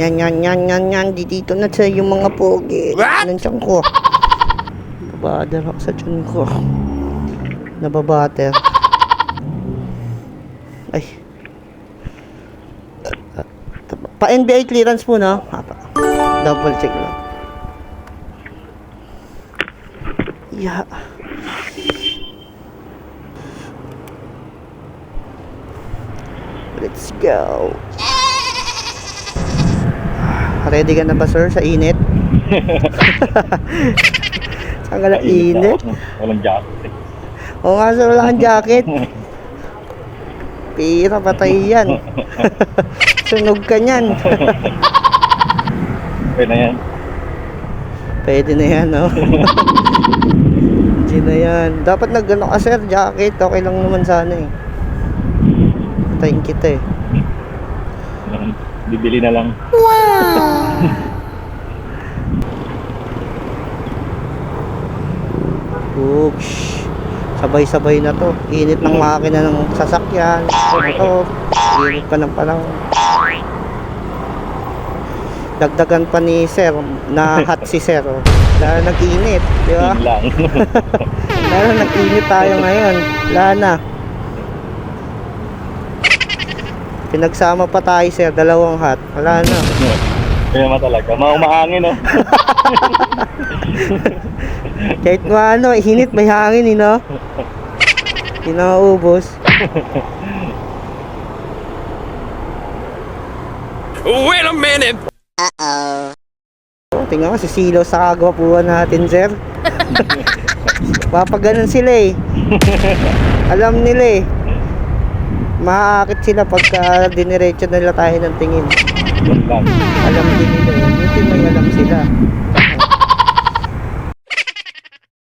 Yan. Dito na sa yung mga pogi. Anong tiyan ko? Nababater ako sa tiyan ko. Nababater. Ay. Pa-NBI clearance po, no? Double check lang. Yeah. Let's go. Ready ka na ba, sir, sa init? Saan ka na init? Walang jacket. Oo nga, sir, wala kang jacket. Pira, patay yan. Sunog ka niyan. Okay na yan. Pwede na yan, no? Hindi na yan. Dapat nag-ano ka, sir, jacket. Okay lang naman sana eh. Patayin kita eh. Bibili na lang. Wow! Oops. Sabay-sabay na to. Init ng makina ng sasakyan. Ito, init pa ng panahon. Dagdagan pa ni sir na hot si sir. Lalo nag-init, di ba? Lang. Lalo nag-init tayo ngayon. Wala na. Pinagsama pa tayo sir, dalawang hot. Wala na. Kaya naman talaga. Umahangin, no? Kahit ano, hinit, may hangin, no? Hindi na maubos. Wait a minute! Oh, tingnan mo, sisilaw sa kagwapuan natin, sir. Papaganon sila eh. Alam nila eh. Maakit sila pagka diniretso nila tayo ng tingin. Yan lang. Alam din nila eh. Buti may alam sila.